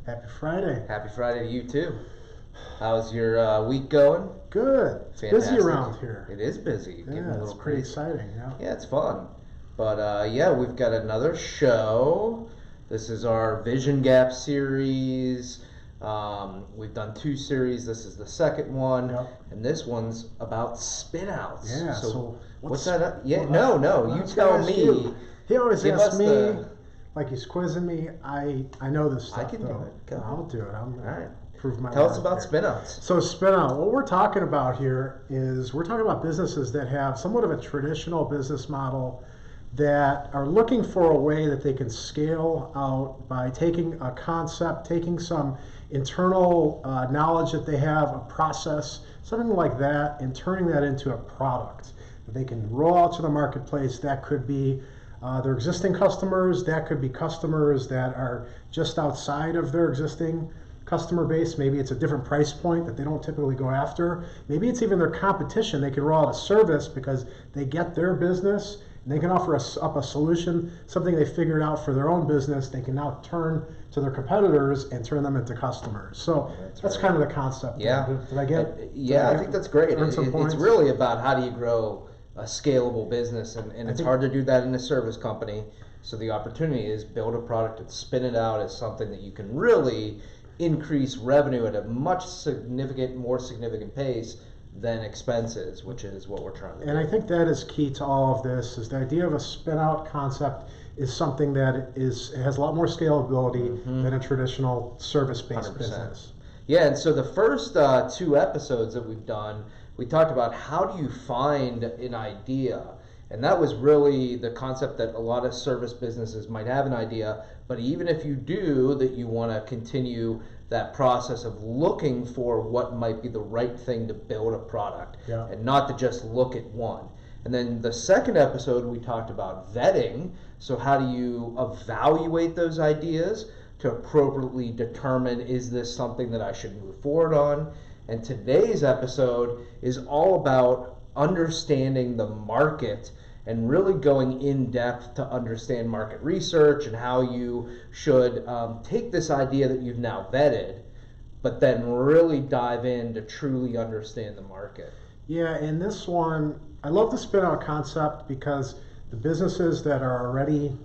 Happy Friday. Happy Friday to you too. How's your week going? Good. It's busy around here. It is busy. Yeah, it's pretty exciting. Yeah, it's fun. But yeah, we've got another show. This is our Vision Gap series. We've done 2 series. This is the second one, and this one's about spin-outs. Yeah. So what's that? Yeah. No. You tell me. You. He always asks me, like he's quizzing me. I know this stuff. I can do it. Go. I'll do it. I'm all right. Prove my. Tell us about spin-outs. So spin-out. What we're talking about here is we're talking about businesses that have somewhat of a traditional business model that are looking for a way that they can scale out by taking a concept, taking some internal knowledge that they have, a process, something like that, and turning that into a product that they can roll out to the marketplace. That could be their existing customers, that could be customers that are just outside of their existing customer base. Maybe it's a different price point that they don't typically go after. Maybe it's even their competition. They can roll out a service because they get their business and they can offer up a solution, something they figured out for their own business. They can now turn to their competitors and turn them into customers. So that's right. Kind of the concept. Yeah. Did I get? Yeah, I think that's great. It's really about how do you grow a scalable business, and it's hard to do that in a service company. So the opportunity is build a product and spin it out as something that you can really increase revenue at a more significant pace than expenses, which is what we're trying to do. And I think that is key to all of this, is the idea of a spin-out concept is something that has a lot more scalability than a traditional service-based 100%. business. Yeah, and so the first 2 episodes that we've done, we talked about how do you find an idea. And that was really the concept that a lot of service businesses might have an idea, but even if you do, that you want to continue that process of looking for what might be the right thing to build a product, and not to just look at one. And then the second episode, we talked about vetting. So how do you evaluate those ideas to appropriately determine, is this something that I should move forward on? And today's episode is all about understanding the market and really going in depth to understand market research and how you should take this idea that you've now vetted, but then really dive in to truly understand the market. Yeah, and this one, I love the spin-out concept because the businesses that are already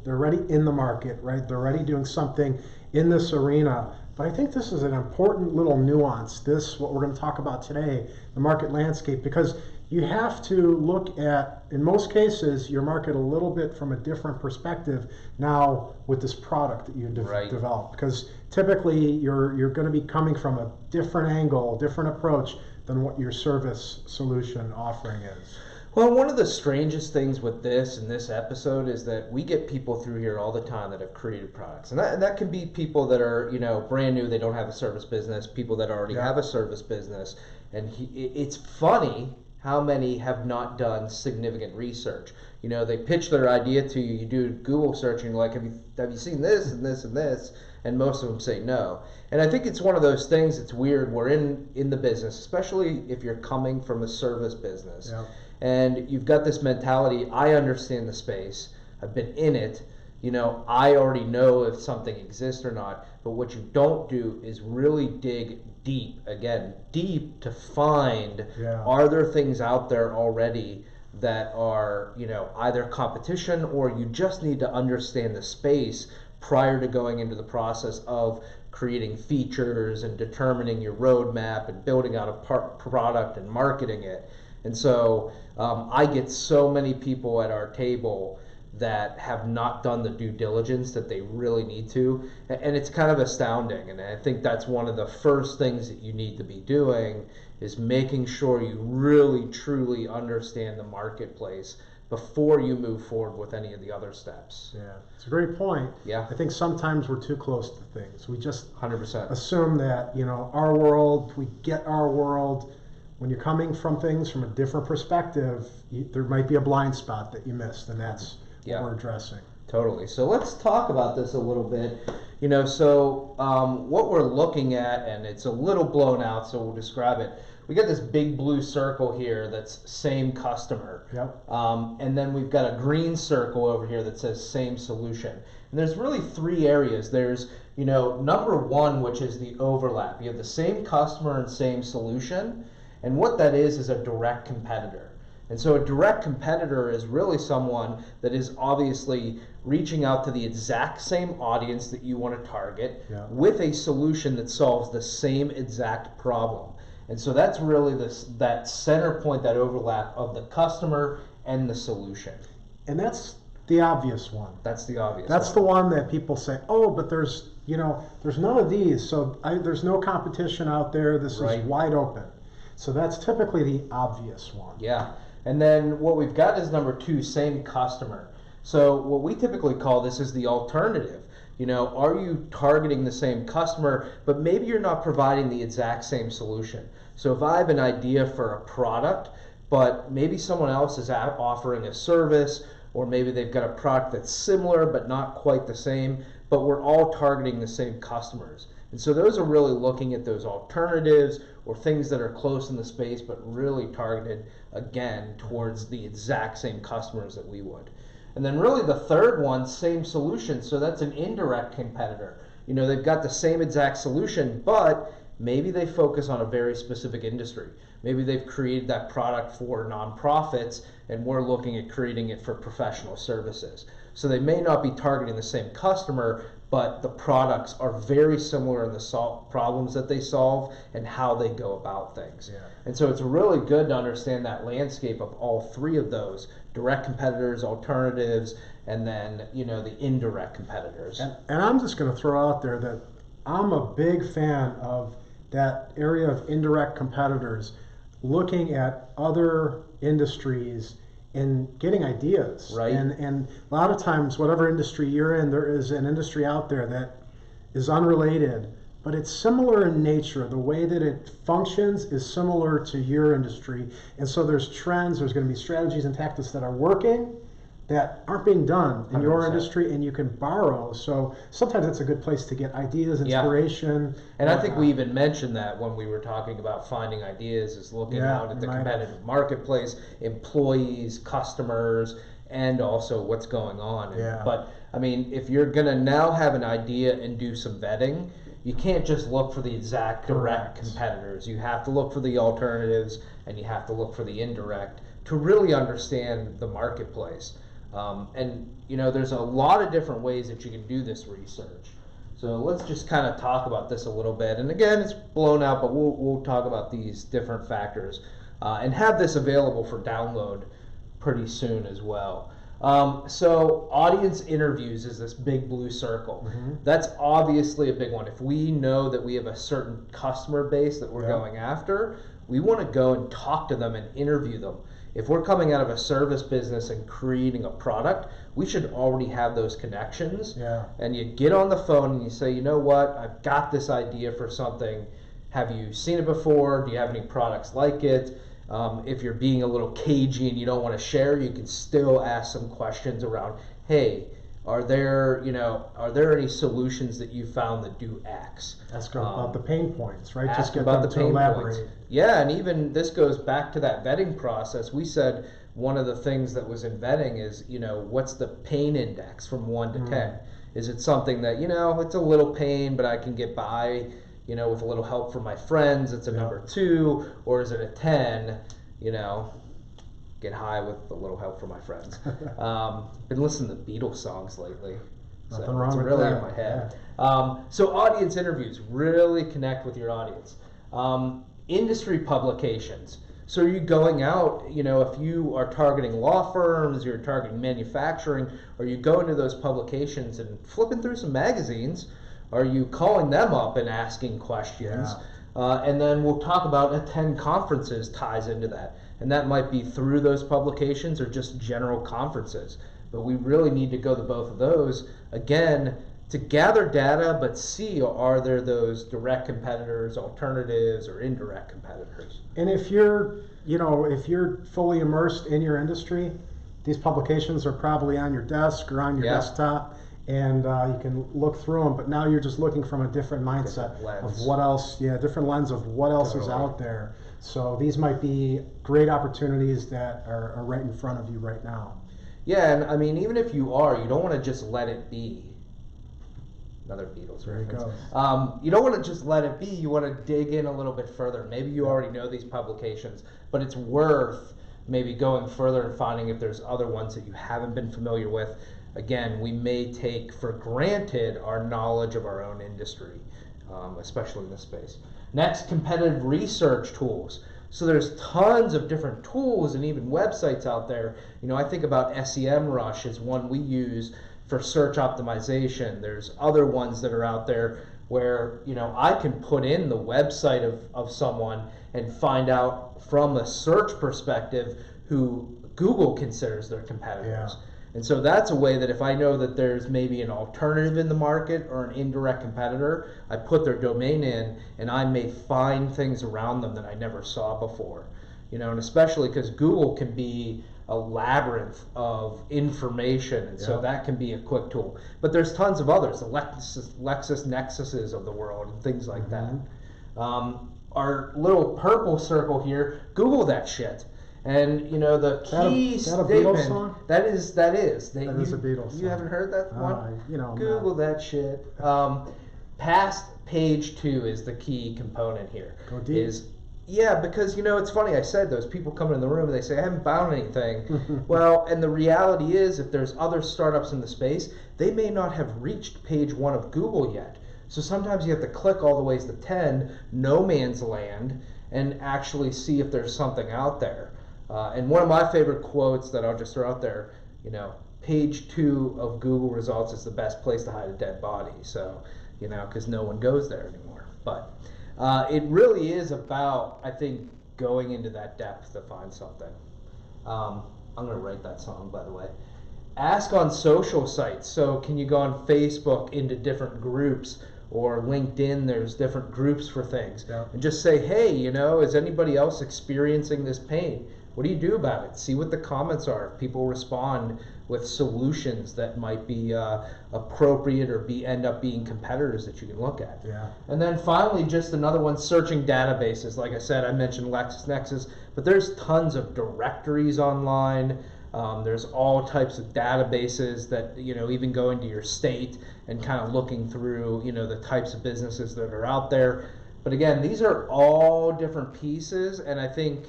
in the market, right? They're already doing something in this arena. But I think this is an important little nuance, what we're going to talk about today, the market landscape, because you have to look at, in most cases, your market a little bit from a different perspective now with this product that you develop. Because typically you're going to be coming from a different angle, different approach than what your service solution offering is. Well, one of the strangest things with this episode is that we get people through here all the time that have created products. And that can be people that are, brand new, they don't have a service business, people that already have a service business. And it's funny how many have not done significant research. They pitch their idea to you, you do Google search, and you're like, have you seen this and this and this? And most of them say no. And I think it's one of those things that's weird. We're in the business, especially if you're coming from a service business. Yeah. And you've got this mentality, I understand the space, I've been in it, I already know if something exists or not. But what you don't do is really dig deep to find, are there things out there already that are, either competition, or you just need to understand the space prior to going into the process of creating features and determining your roadmap and building out a product and marketing it. And so I get so many people at our table that have not done the due diligence that they really need to, and it's kind of astounding. And I think that's one of the first things that you need to be doing, is making sure you really truly understand the marketplace before you move forward with any of the other steps. Yeah, it's a great point. Yeah, I think sometimes we're too close to things. We just 100% assume that our world, we get our world. When you're coming from things from a different perspective, there might be a blind spot that you missed, and that's what we're addressing. Totally. So let's talk about this a little bit. What we're looking at, and it's a little blown out, so we'll describe it. We got this big blue circle here that's same customer. Yep. And then we've got a green circle over here that says same solution. And there's really 3 areas. There's Number one, which is the overlap. You have the same customer and same solution, and what that is a direct competitor. And so a direct competitor is really someone that is obviously reaching out to the exact same audience that you want to target with a solution that solves the same exact problem. And so that's really that center point, that overlap of the customer and the solution. And that's the obvious one. That's the obvious That's one. the one that people say, oh, but there's none of these, so there's no competition out there. This is wide open. So that's typically the obvious one. Yeah. And then what we've got is number two, same customer. So what we typically call this is the alternative. Are you targeting the same customer, but maybe you're not providing the exact same solution? So if I have an idea for a product, but maybe someone else is offering a service, or maybe they've got a product that's similar but not quite the same, but we're all targeting the same customers. And so those are really looking at those alternatives or things that are close in the space but really targeted, again, towards the exact same customers that we would. And then really the third one, same solution. So that's an indirect competitor. They've got the same exact solution, but maybe they focus on a very specific industry. Maybe they've created that product for nonprofits, and we're looking at creating it for professional services. So they may not be targeting the same customer, but the products are very similar in the problems that they solve and how they go about things. Yeah. And so it's really good to understand that landscape of all three of those: direct competitors, alternatives, and then the indirect competitors. And I'm just going to throw out there that I'm a big fan of that area of indirect competitors, looking at other industries and getting ideas. Right. And a lot of times, whatever industry you're in, there is an industry out there that is unrelated, but it's similar in nature. The way that it functions is similar to your industry. And so there's trends, there's going to be strategies and tactics that are working that aren't being done in 100%. Your industry, and you can borrow. So sometimes it's a good place to get ideas, inspiration. And I think we even mentioned that when we were talking about finding ideas, is looking out at the competitive marketplace, employees, customers, and also what's going on. But I mean, if you're going to now have an idea and do some vetting, you can't just look for the exact direct competitors. You have to look for the alternatives, and you have to look for the indirect to really understand the marketplace. There's a lot of different ways that you can do this research. So let's just kind of talk about this a little bit. And again, it's blown out, but we'll talk about these different factors and have this available for download pretty soon as well. So audience interviews is this big blue circle. Mm-hmm. That's obviously a big one. If we know that we have a certain customer base that we're going after, we want to go and talk to them and interview them. If we're coming out of a service business and creating a product, we should already have those connections. Yeah. And you get on the phone and you say, you know what, I've got this idea for something. Have you seen it before? Do you have any products like it? If you're being a little cagey and you don't want to share, you can still ask some questions around, hey, are there any solutions that you found that do X? Ask about the pain points, right? Just get about them to elaborate. Points. Yeah, and even this goes back to that vetting process. We said one of the things that was in vetting is, what's the pain index from 1 to 10? Is it something that, it's a little pain, but I can get by, with a little help from my friends, it's a number 2, or is it a 10, get high with a little help from my friends. Been listening to Beatles songs lately. Nothing wrong with really that. In my head. Yeah. So audience interviews, really connect with your audience. Industry publications. So are you going out, if you are targeting law firms, you're targeting manufacturing, are you going to those publications and flipping through some magazines? Are you calling them up and asking questions? Yeah. And then we'll talk about attend conferences ties into that. And that might be through those publications or just general conferences. But we really need to go to both of those, again, to gather data, but see, are there those direct competitors, alternatives, or indirect competitors? And if you're fully immersed in your industry, these publications are probably on your desk or on your desktop, and you can look through them. But now you're just looking from a different mindset of what else, different lens of what else is out there. So these might be great opportunities that are right in front of you right now. Yeah, and I mean, even if you don't want to just let it be. Another Beatles There you reference. go. You don't want to just let it be. You want to dig in a little bit further. Maybe you already know these publications, but it's worth maybe going further and finding if there's other ones that you haven't been familiar with. Again, we may take for granted our knowledge of our own industry, especially in this space. Next, competitive research tools. So there's tons of different tools and even websites out there. I think about SEMrush is one we use for search optimization. There's other ones that are out there where I can put in the website of someone and find out from a search perspective who Google considers their competitors. Yeah. And so that's a way that if I know that there's maybe an alternative in the market or an indirect competitor, I put their domain in and I may find things around them that I never saw before. And especially because Google can be a labyrinth of information, and so that can be a quick tool. But there's tons of others, the LexisNexuses of the world and things like that. Our little purple circle here, Google that shit. And the key statement. That a Beatles song? That is. That is a Beatles song. You haven't heard that one? Google no. that shit. Past page 2 is the key component here. Go deep. Yeah, because it's funny. I said those people come in the room and they say I haven't found anything. Well, and the reality is, if there's other startups in the space, they may not have reached page 1 of Google yet. So sometimes you have to click all the ways to 10, no man's land, and actually see if there's something out there. And one of my favorite quotes that I'll just throw out there, page 2 of Google results is the best place to hide a dead body. So, because no one goes there anymore. But it really is about, I think, going into that depth to find something. I'm going to write that song, by the way. Ask on social sites. So can you go on Facebook into different groups, or LinkedIn, there's different groups for things. Yeah. And just say, hey, is anybody else experiencing this pain? What do you do about it? See what the comments are. If people respond with solutions that might be appropriate or end up being competitors that you can look at. Yeah. And then finally, just another one, searching databases. Like I said, I mentioned LexisNexis, but there's tons of directories online. There's all types of databases that, even going to your state and kind of looking through, the types of businesses that are out there. But again, these are all different pieces, and I think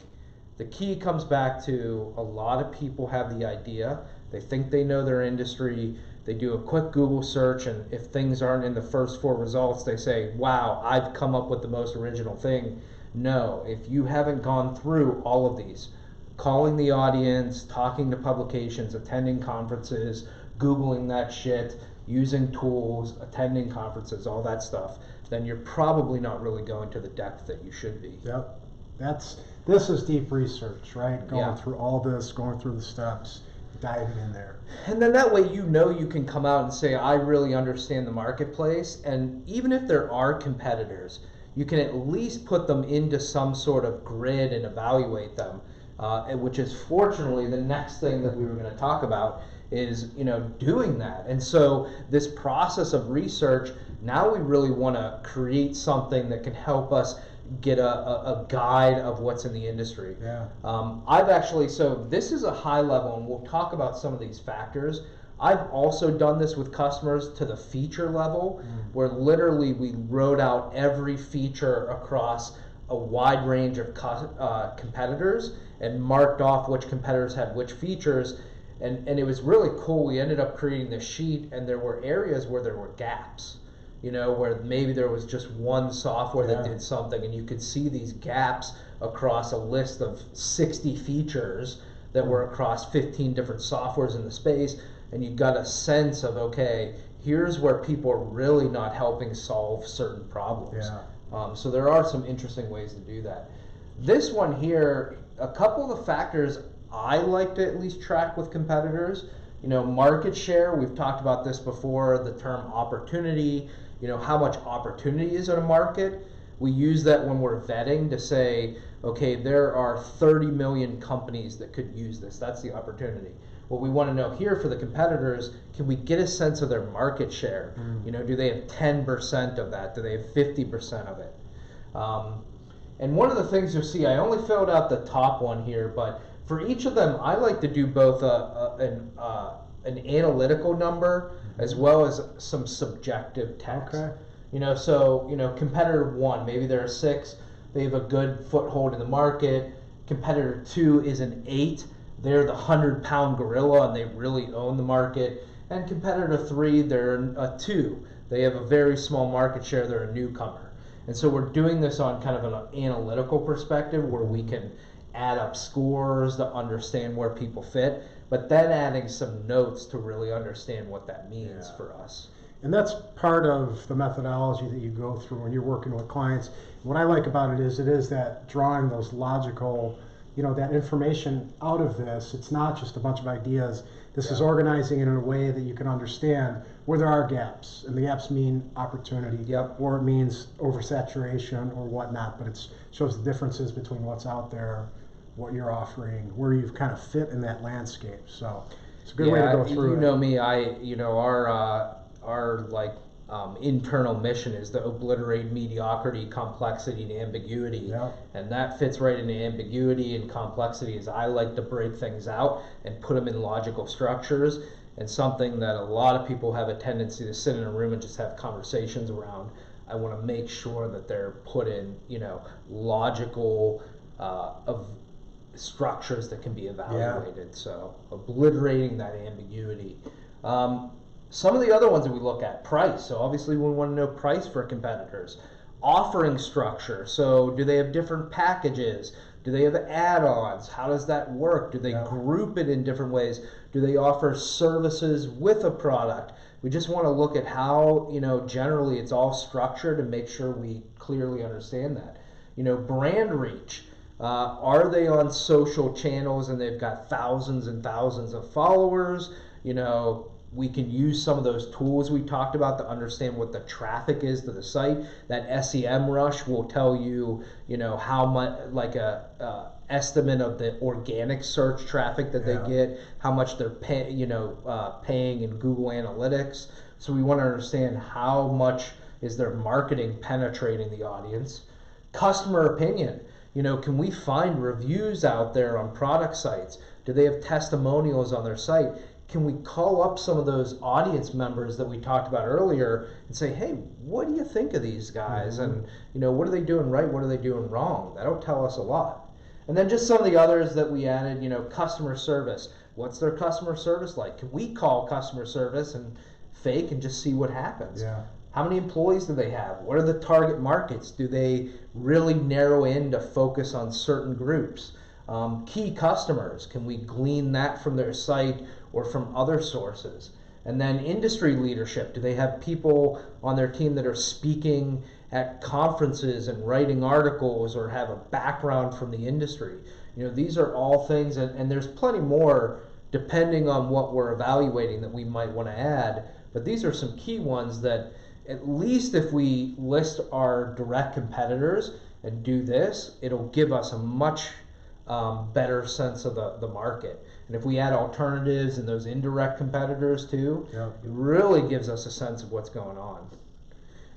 the key comes back to a lot of people have the idea. They think they know their industry. They do a quick Google search, and if things aren't in the first 4 results, they say, wow, I've come up with the most original thing. No, if you haven't gone through all of these, calling the audience, talking to publications, attending conferences, Googling that shit, using tools, attending conferences, all that stuff, then you're probably not really going to the depth that you should be. Yep. This is deep research, right? Going Yeah. through all this, going through the steps, diving in there. And then that way you can come out and say, I really understand the marketplace, and even if there are competitors, you can at least put them into some sort of grid and evaluate them, which is fortunately the next thing that we were going to talk about is doing that. And so this process of research, now we really want to create something that can help us get a guide of what's in the industry. Yeah. I've actually, so this is a high level, and we'll talk about some of these factors. I've also done this with customers to the feature level, where literally we wrote out every feature across a wide range of competitors and marked off which competitors had which features. And it was really cool. We ended up creating this sheet, and there were areas where there were gaps. Where maybe there was just one software that did something, and you could see these gaps across a list of 60 features that were across 15 different softwares in the space, and you got a sense of, okay, here's where people are really not helping solve certain problems. Yeah. So there are some interesting ways to do that. This one here, a couple of the factors I like to at least track with competitors, market share, we've talked about this before, the term opportunity, how much opportunity is in a market. We use that when we're vetting to say, okay, there are 30 million companies that could use this. That's the opportunity. What we want to know here for the competitors, can we get a sense of their market share? Do they have 10% of that? Do they have 50% of it? And one of the things you'll see, I only filled out the top one here, but for each of them, I like to do both an analytical number as well as some subjective text. Okay. So competitor 1, maybe they're a 6, they have a good foothold in the market. Competitor 2 is an 8, they're the 100-pound gorilla and they really own the market. And competitor 3, they're a 2, they have a very small market share, they're a newcomer. And so we're doing this on kind of an analytical perspective where we can add up scores to understand where people fit, but then adding some notes to really understand what that means for us. And that's part of the methodology that you go through when you're working with clients. What I like about it is that drawing those logical, that information out of this. It's not just a bunch of ideas. This is organizing it in a way that you can understand where there are gaps, and the gaps mean opportunity, or it means oversaturation or whatnot, but it shows the differences between what's out there, what you're offering, where you've kind of fit in that landscape. So it's a good way to go through it. Me, our internal mission is to obliterate mediocrity, complexity, and ambiguity. And that fits right into ambiguity and complexity, as I like to break things out and put them in logical structures, and something that a lot of people have a tendency to sit in a room and just have conversations around. I want to make sure that they're put in logical of structures that can be evaluated. So obliterating that ambiguity. Some of the other ones that we look at, price. So obviously we want to know price for competitors. Offering structure. So do they have different packages? Do they have add-ons? How does that work? Do they group it in different ways? Do they offer services with a product? We just want to look at how, generally it's all structured and make sure we clearly understand that. Brand reach. Are they on social channels and they've got thousands and thousands of followers? We can use some of those tools we talked about to understand what the traffic is to the site. That SEM rush will tell you, how much, like a estimate of the organic search traffic that they get, how much they're paying in Google Analytics. So we want to understand how much is their marketing penetrating the audience. Customer opinion. Can we find reviews out there on product sites? Do they have testimonials on their site? Can we call up some of those audience members that we talked about earlier and say, hey, what do you think of these guys? And, what are they doing right? What are they doing wrong? That'll tell us a lot. And then just some of the others that we added, customer service. What's their customer service like? Can we call customer service and fake and just see what happens? How many employees do they have? What are the target markets? Do they really narrow in to focus on certain groups? Key customers, can we glean that from their site or from other sources? And then industry leadership, do they have people on their team that are speaking at conferences and writing articles or have a background from the industry? These are all things, and there's plenty more depending on what we're evaluating that we might want to add, but these are some key ones that at least if we list our direct competitors and do this, it'll give us a much better sense of the market. And if we add alternatives and those indirect competitors too, it really gives us a sense of what's going on.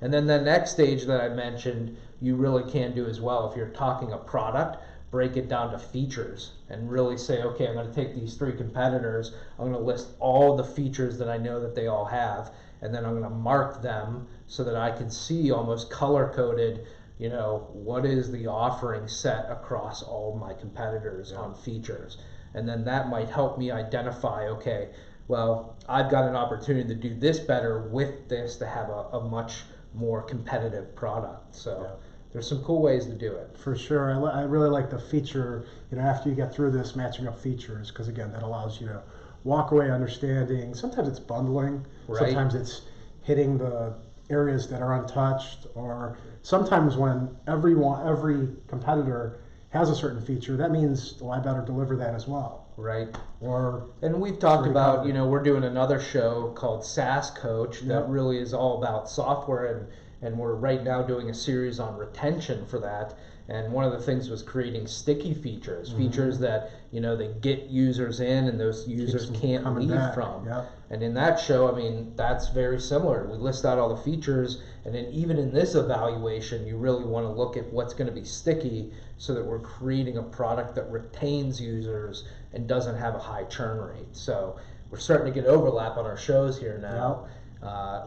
And then the next stage that I mentioned, you really can do as well. If you're talking a product, break it down to features and really say, okay, I'm going to take these 3 competitors, I'm going to list all the features that I know that they all have, and then I'm going to mark them so that I can see almost color-coded, what is the offering set across all my competitors on features. And then that might help me identify, okay, well, I've got an opportunity to do this better with this to have a much more competitive product. So there's some cool ways to do it. For sure. I really like the feature, after you get through this, matching up features, because again, that allows you to walk away understanding. Sometimes it's bundling. Sometimes it's hitting the areas that are untouched, or sometimes when every competitor has a certain feature, that means, well, I better deliver that as well. And we've talked about, we're doing another show called SaaS Coach that really is all about software, and we're right now doing a series on retention for that. And one of the things was creating sticky features, features that, they get users in and those users can't leave from. And in that show, that's very similar. We list out all the features, and then even in this evaluation, you really want to look at what's going to be sticky so that we're creating a product that retains users and doesn't have a high churn rate. So we're starting to get overlap on our shows here now.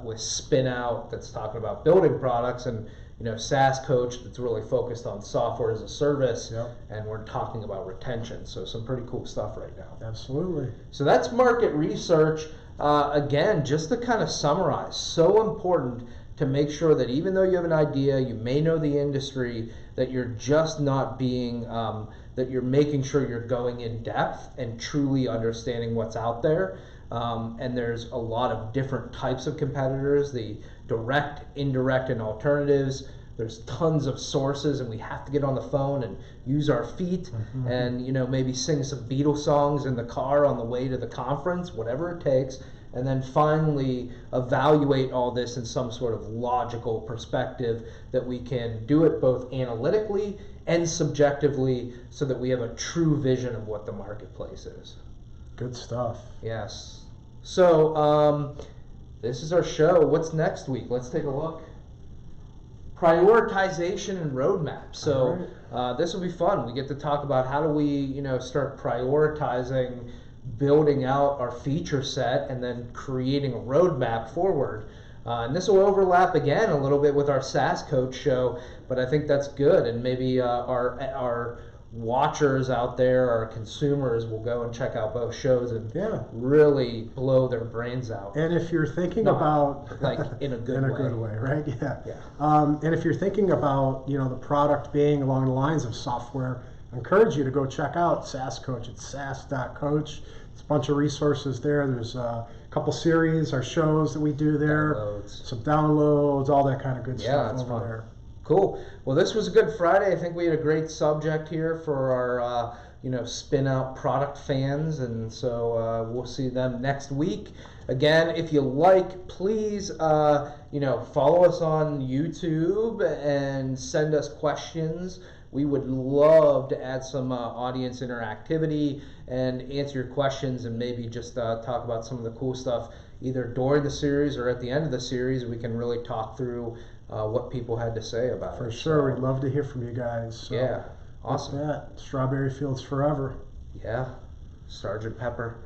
with Spin Out that's talking about building products, and SaaS Coach that's really focused on software as a service, Yep. and we're talking about retention. So some pretty cool stuff right now. Absolutely. So that's market research. Again, just to kind of summarize, so important to make sure that even though you have an idea, you may know the industry, that you're just not being, that you're making sure you're going in depth and truly understanding what's out there. And there's a lot of different types of competitors, the direct, indirect, and alternatives. There's tons of sources, and we have to get on the phone and use our feet and maybe sing some Beatles songs in the car on the way to the conference, whatever it takes, and then finally evaluate all this in some sort of logical perspective that we can do it both analytically and subjectively so that we have a true vision of what the marketplace is. Good stuff. Yes. So this is our show. What's next week? Let's take a look. Prioritization and roadmap. So this will be fun. We get to talk about how do we, start prioritizing, building out our feature set, and then creating a roadmap forward. And this will overlap again a little bit with our SaaS Coach show, but I think that's good. And maybe our watchers out there, our consumers, will go and check out both shows and really blow their brains out. And if you're thinking about like in a good way, right? And if you're thinking about the product being along the lines of software, I encourage you to go check out SaaS Coach. It's saas.coach. It's a bunch of resources there. There's a couple series, our shows that we do there, some downloads, all that kind of good stuff over fun. there. Cool. Well, this was a good Friday. I think we had a great subject here for our, Spin Out product fans, and so we'll see them next week. Again, if you like, please, follow us on YouTube and send us questions. We would love to add some audience interactivity and answer your questions, and maybe just talk about some of the cool stuff either during the series or at the end of the series. We can really talk through what people had to say about it. For sure. We'd love to hear from you guys. So yeah. Awesome. Strawberry Fields forever. Yeah. Sergeant Pepper.